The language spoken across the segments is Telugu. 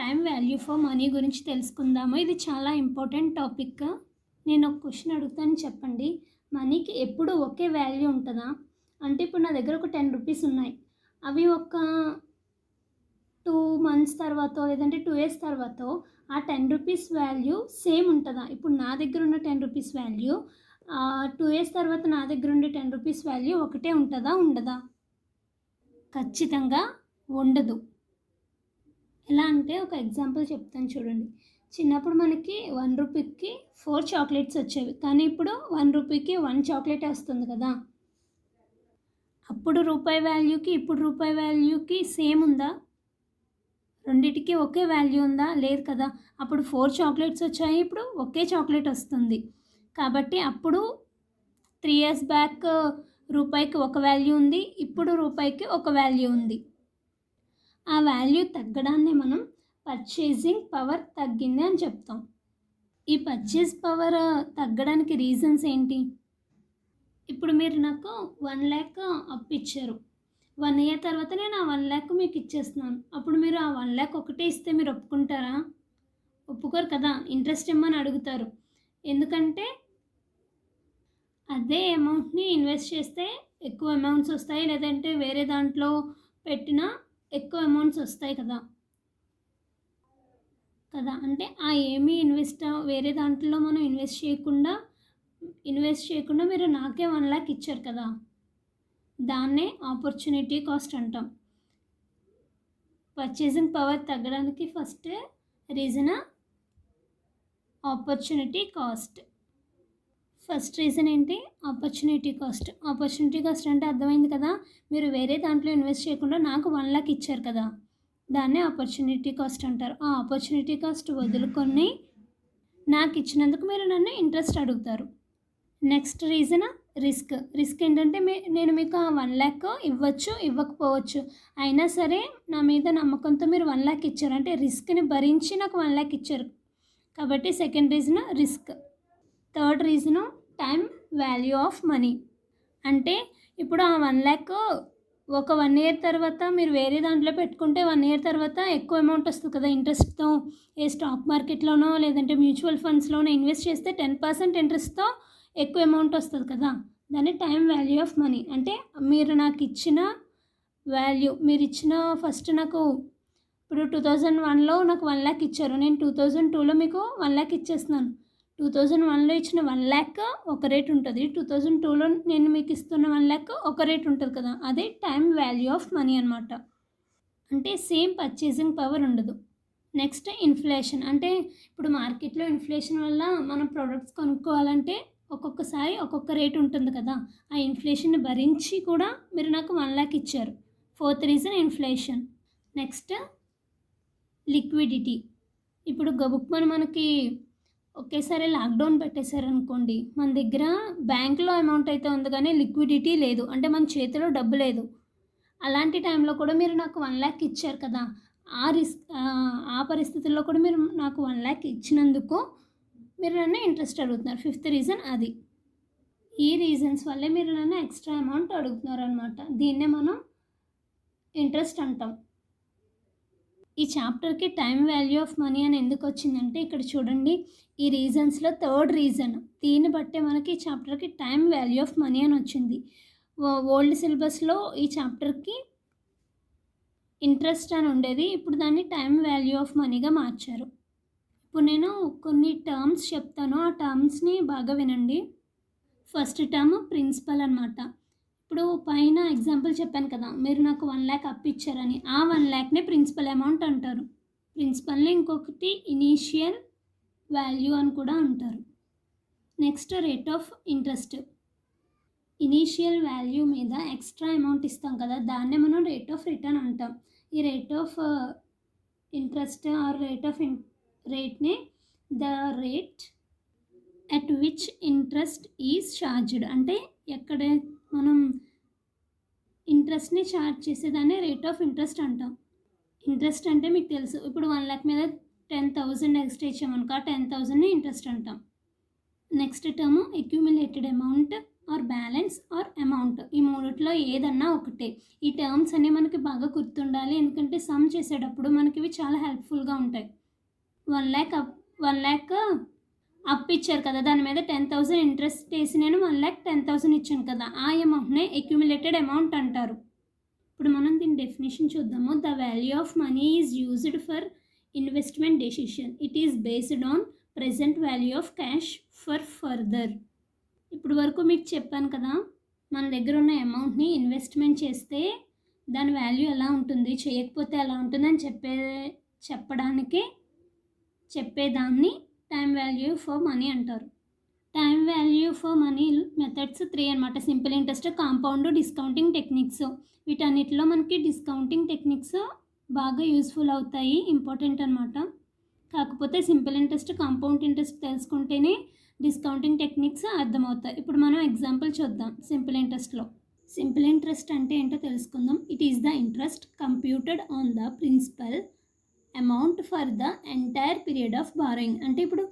టైం వాల్యూ ఫర్ మనీ గురించి తెలుసుకుందాము. ఇది చాలా ఇంపార్టెంట్ టాపిక్. నేను ఒక క్వశ్చన్ అడుగుతాను, చెప్పండి. మనీకి ఎప్పుడు ఒకే వాల్యూ ఉంటుందా? అంటే ఇప్పుడు నా దగ్గర ఒక 10 రూపీస్ ఉన్నాయి. అవి ఒక 2 మంత్స్ తర్వాతో లేదంటే 2 ఇయర్స్ తర్వాతో ఆ 10 రూపీస్ వాల్యూ సేమ్ ఉంటుందా? ఇప్పుడు నా దగ్గర ఉన్న 10 రూపీస్ వాల్యూ 2 ఇయర్స్ తర్వాత నా దగ్గర ఉండే 10 రూపీస్ వాల్యూ ఒకటే ఉంటుందా, ఉండదా? ఖచ్చితంగా ఉండదు. ఎలా అంటే ఒక ఎగ్జాంపుల్ చెప్తాను చూడండి. చిన్నప్పుడు మనకి 1 రూపీకి 4 చాక్లెట్స్ వచ్చేవి, కానీ ఇప్పుడు 1 రూపీకి 1 చాక్లెటే వస్తుంది కదా. అప్పుడు రూపాయి వాల్యూకి ఇప్పుడు రూపాయి వాల్యూకి సేమ్ ఉందా? రెండిటికి ఒకే వాల్యూ ఉందా? లేదు కదా. అప్పుడు 4 చాక్లెట్స్ వచ్చాయి, ఇప్పుడు ఒకే చాక్లెట్ వస్తుంది. కాబట్టి అప్పుడు 3 ఇయర్స్ బ్యాక్ రూపాయికి ఒక వాల్యూ ఉంది, ఇప్పుడు రూపాయికి ఒక వాల్యూ ఉంది. ఆ వాల్యూ తగ్గడాన్ని మనం పర్చేసింగ్ పవర్ తగ్గింది అని చెప్తాం. ఈ పర్చేస్ పవర్ తగ్గడానికి రీజన్స్ ఏంటి? ఇప్పుడు మీరు నాకు 1 lakh అప్పు ఇచ్చారు. 1 year తర్వాత నేను ఆ 1 lakh మీకు ఇచ్చేస్తున్నాను. అప్పుడు మీరు ఆ 1 lakh ఒకటే ఇస్తే మీరు ఒప్పుకుంటారా? ఒప్పుకోరు కదా. ఇంట్రెస్ట్ ఇమ్మని అడుగుతారు. ఎందుకంటే అదే అమౌంట్ని ఇన్వెస్ట్ చేస్తే ఎక్కువ అమౌంట్స్ వస్తాయి, లేదంటే వేరే దాంట్లో పెట్టినా ఎక్కువ అమౌంట్స్ వస్తాయి కదా. అంటే ఆ ఏమీ వేరే దాంట్లో మనం ఇన్వెస్ట్ చేయకుండా మీరు నాకే 1 lakh ఇచ్చారు కదా. దాన్నే ఆపర్చునిటీ కాస్ట్ అంటాం. పర్చేసింగ్ పవర్ తగ్గడానికి first reason opportunity cost. First reason ఏంటి? Opportunity cost. ఆపర్చునిటీ కాస్ట్ అంటే అర్థమైంది కదా. మీరు వేరే దాంట్లో ఇన్వెస్ట్ చేయకుండా నాకు 1 lakh ఇచ్చారు కదా, దాన్నే ఆపర్చునిటీ కాస్ట్ అంటారు. ఆ ఆపర్చునిటీ కాస్ట్ వదులుకొని నాకు ఇచ్చినందుకు మీరు నన్ను ఇంట్రెస్ట్ అడుగుతారు. Next reason risk. రిస్క్ ఏంటంటే నేను మీకు ఆ 1 lakh ఇవ్వచ్చు, ఇవ్వకపోవచ్చు. అయినా సరే నా మీద నమ్మకంతో మీరు 1 lakh ఇచ్చారు, అంటే రిస్క్ని భరించి నాకు 1 lakh ఇచ్చారు. కాబట్టి second reason risk. Third reason time value of money. అంటే ఇప్పుడు ఆ 1 lakh ఒక 1 year తర్వాత మీరు వేరే దాంట్లో పెట్టుకుంటే 1 year తర్వాత ఎక్కువ అమౌంట్ వస్తుంది కదా ఇంట్రెస్ట్తో. ఏ స్టాక్ మార్కెట్లోనో లేదంటే మ్యూచువల్ ఫండ్స్లోనో ఇన్వెస్ట్ చేస్తే 10% ఇంట్రెస్ట్తో ఎక్కువ అమౌంట్ వస్తుంది కదా. దాన్ని టైం వాల్యూ ఆఫ్ మనీ. అంటే మీరు నాకు ఇచ్చిన వాల్యూ, మీరు ఇచ్చిన ఫస్ట్ నాకు ఇప్పుడు 2001లో నాకు 1 lakh ఇచ్చారు, నేను 2002లో మీకు 1 lakh ఇచ్చేస్తున్నాను. 2001లో ఇచ్చిన 1 lakh ఒక రేట్ ఉంటుంది, 2002లో నేను మీకు ఇస్తున్న 1 lakh ఒక రేట్ ఉంటుంది కదా. అదే టైం వాల్యూ ఆఫ్ మనీ అనమాట. అంటే సేమ్ పర్చేసింగ్ పవర్ ఉండదు. Next inflation. అంటే ఇప్పుడు మార్కెట్లో ఇన్ఫ్లేషన్ వల్ల మనం ప్రోడక్ట్స్ కొనుక్కోవాలంటే ఒక్కొక్కసారి ఒక్కొక్క రేట్ ఉంటుంది కదా. ఆ ఇన్ఫ్లేషన్ని భరించి కూడా మీరు నాకు 1 lakh ఇచ్చారు. Fourth reason inflation. Next liquidity. ఇప్పుడు గబుక్మని మనకి ఒకేసారి లాక్డౌన్ పెట్టేశారనుకోండి, మన దగ్గర బ్యాంక్లో అమౌంట్ అయితే ఉంది కానీ లిక్విడిటీ లేదు, అంటే మన చేతిలో డబ్బు లేదు. అలాంటి టైంలో కూడా మీరు నాకు 1 lakh ఇచ్చారు కదా. ఆ పరిస్థితుల్లో కూడా మీరు నాకు 1 lakh ఇచ్చినందుకు మీరు నన్ను ఇంట్రెస్ట్ అడుగుతున్నారు. ఫిఫ్త్ రీజన్ అది. ఈ రీజన్స్ వల్లే మీరు నన్ను ఎక్స్ట్రా అమౌంట్ అడుగుతున్నారు అనమాట. దీన్నే మనం ఇంట్రెస్ట్ అంటాం. ఈ చాప్టర్కి టైం వాల్యూ ఆఫ్ మనీ అని ఎందుకు వచ్చిందంటే ఇక్కడ చూడండి, ఈ రీజన్స్లో థర్డ్ రీజన్. దీన్ని బట్టే మనకి ఈ చాప్టర్కి టైం వాల్యూ ఆఫ్ మనీ అని వచ్చింది. ఓల్డ్ సిలబస్లో ఈ చాప్టర్కి ఇంట్రెస్ట్ అని ఉండేది, ఇప్పుడు దాన్ని టైం వాల్యూ ఆఫ్ మనీగా మార్చారు. ఇప్పుడు నేను కొన్ని టర్మ్స్ చెప్తాను, ఆ టర్మ్స్ని బాగా వినండి. ఫస్ట్ టర్మ్ ప్రిన్సిపల్ అనమాట. ఇప్పుడు పైన ఎగ్జాంపుల్ చెప్పాను కదా, మీరు నాకు 1 lakh అప్పు ఇచ్చారని. ఆ 1 lakhనే ప్రిన్సిపల్ అమౌంట్ అంటారు. ప్రిన్సిపల్ని ఇంకొకటి ఇనీషియల్ వాల్యూ అని కూడా అంటారు. Next rate of interest. Initial value మీద ఎక్స్ట్రా అమౌంట్ ఇస్తాం కదా, దాన్నే మనం రేట్ ఆఫ్ రిటర్న్ అంటాం. ఈ రేట్ ఆఫ్ ఇంట్రెస్ట్ ఆర్ రేట్ని the rate at which interest is charged. అంటే ఎక్కడ మనం ఇంట్రెస్ట్ని ఛార్జ్ చేసేదాన్ని రేట్ ఆఫ్ ఇంట్రెస్ట్ అంటాం. ఇంట్రెస్ట్ అంటే మీకు తెలుసు, ఇప్పుడు 1 lakh మీద 10,000 ఎక్స్ట్రా ఇచ్చామనుకో, 10,000ని ఇంట్రెస్ట్ అంటాం. Next term accumulated amount. Or balance or amount. ఈ మూడిట్లో ఏదన్నా ఒకటే. ఈ టర్మ్స్ అన్నీ మనకి బాగా గుర్తుండాలి, ఎందుకంటే సమ్ చేసేటప్పుడు మనకి ఇవి చాలా హెల్ప్ఫుల్గా ఉంటాయి. 1,00,000 అప్ ఇచ్చారు కదా, దాని మీద 10,000 ఇంట్రెస్ట్ వేసి నేను 1,10,000 ఇచ్చాను కదా, ఆ అమౌంట్నే అక్యుములేటెడ్ అమౌంట్ అంటారు. ఇప్పుడు మనం దీని డెఫినేషన్ చూద్దాము. The value of money is used for investment decision. It is based on present value of cash for further. ఇప్పుడు వరకు మీకు చెప్పాను కదా, మన దగ్గర ఉన్న అమౌంట్ని ఇన్వెస్ట్మెంట్ చేస్తే దాని వాల్యూ ఎలా ఉంటుంది, చేయకపోతే ఎలా ఉంటుందని చెప్పేదాన్ని టైం వాల్యూ ఫర్ మనీ అంటారు. Time value for money methods 3 అనమాట. Simple interest, compound, discounting techniques. వీటన్నిటిలో మనకి డిస్కౌంటింగ్ టెక్నిక్స్ బాగా యూస్ఫుల్ అవుతాయి, ఇంపార్టెంట్ అనమాట. కాకపోతే సింపుల్ ఇంట్రెస్ట్, కాంపౌండ్ ఇంట్రెస్ట్ తెలుసుకుంటేనే డిస్కౌంటింగ్ టెక్నిక్స్ అర్థమవుతాయి. ఇప్పుడు మనం ఎగ్జాంపుల్ చూద్దాం. సింపుల్ ఇంట్రెస్ట్లో సింపుల్ ఇంట్రెస్ట్ అంటే ఏంటో తెలుసుకుందాం. It is the interest computed on the principal amount for the entire period of borrowing. అంటే ఇప్పుడు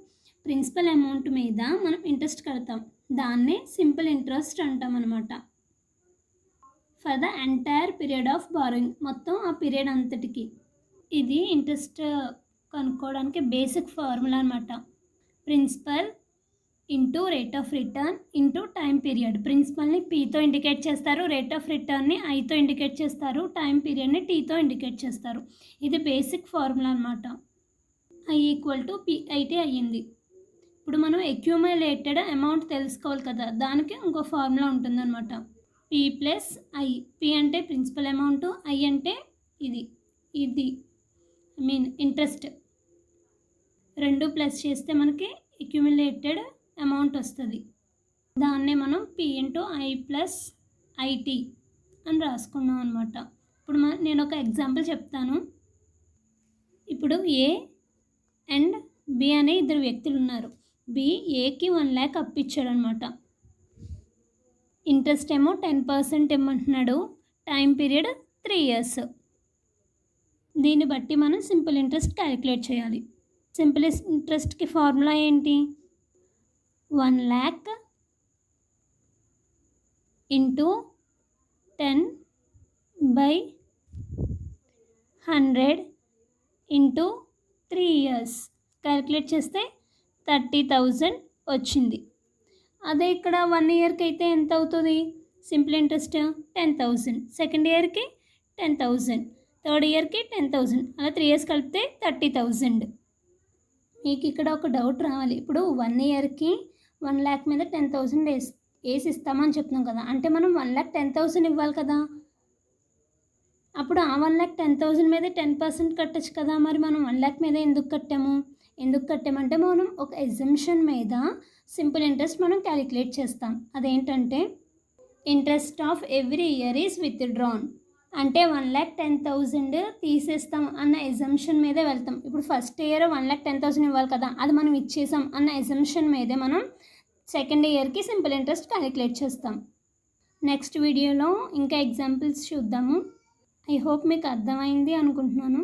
ప్రిన్సిపల్ అమౌంట్ మీద మనం ఇంట్రెస్ట్ కడతాం, దాన్నే సింపుల్ ఇంట్రెస్ట్ అంటాం అనమాట. For the entire period of borrowing, మొత్తం ఆ పీరియడ్ అంతటికి. ఇది ఇంట్రెస్ట్ కనుక్కోవడానికి బేసిక్ ఫార్ములా అనమాట. Principal into rate of return into time period. ప్రిన్సిపల్ని పీతో ఇండికేట్ చేస్తారు, రేట్ ఆఫ్ రిటర్న్ని ఐతో ఇండికేట్ చేస్తారు, టైం పీరియడ్ని టీతో ఇండికేట్ చేస్తారు. ఇది బేసిక్ ఫార్ములా అనమాట. ఐ ఈక్వల్ టు పి అయితే అయ్యింది. ఇప్పుడు మనం అక్యూములేటెడ్ అమౌంట్ తెలుసుకోవాలి కదా, దానికి ఇంకో ఫార్ములా ఉంటుందన్నమాట. P plus I. పి అంటే ప్రిన్సిపల్ అమౌంట్, ఐ అంటే ఇది ఇంట్రెస్ట్. రెండు ప్లస్ చేస్తే మనకి అక్యూములేటెడ్ అమౌంట్ వస్తుంది. దాన్నే మనం P into I plus IT అని రాసుకున్నాం అనమాట. ఇప్పుడు నేను ఒక ఎగ్జాంపుల్ చెప్తాను. ఇప్పుడు ఏ అండ్ బి అనే ఇద్దరు వ్యక్తులు ఉన్నారు. బి ఏకి 1,00,000 అప్పిచ్చాడు అనమాట. ఇంట్రెస్ట్ ఏమో 10% ఇమ్మంటున్నాడు. Time period 3 years. దీన్ని బట్టి మనం సింపుల్ ఇంట్రెస్ట్ క్యాలిక్యులేట్ చేయాలి. సింపుల్ ఇంట్రెస్ట్కి ఫార్ములా ఏంటి? 1,00,000 ఇంటూ 10/100 ఇంటూ 3 years క్యాలిక్యులేట్ చేస్తే 30,000 వచ్చింది. అదే ఇక్కడ 1 yearకి అయితే ఎంత అవుతుంది? సింపుల్ ఇంట్రెస్ట్ 10,000, సెకండ్ ఇయర్కి 10,000, థర్డ్ ఇయర్కి 10,000, అలా 3 years కలిపితే 30,000. మీకు ఇక్కడ ఒక డౌట్ రావాలి. ఇప్పుడు 1 yearకి 1,00,000 మీద 10,000 వేసి ఇస్తామని చెప్తున్నాం కదా, అంటే మనం 1,10,000 ఇవ్వాలి కదా. అప్పుడు ఆ 1,10,000 మీద 10% కట్టచ్చు కదా. మరి మనం 1,00,000 మీద ఎందుకు కట్టామంటే మనం ఒక ఎగ్జంప్షన్ మీద సింపుల్ ఇంట్రెస్ట్ మనం క్యాలిక్యులేట్ చేస్తాం. అదేంటంటే interest of every year is withdrawn. అంటే 1,10,000 తీసేస్తాం అన్న ఎగ్జంప్షన్ మీదే వెళ్తాం. ఇప్పుడు ఫస్ట్ ఇయర్ 1,10,000 ఇవ్వాలి కదా, అది మనం ఇచ్చేసాం అన్న ఎగ్జంప్షన్ మీదే మనం సెకండ్ ఇయర్కి సింపుల్ ఇంట్రెస్ట్ క్యాలిక్యులేట్ చేస్తాం. నెక్స్ట్ వీడియోలో ఇంకా ఎగ్జాంపుల్స్ చూద్దాము. ఐ హోప్ మీకు అర్థమైంది అనుకుంటున్నాను.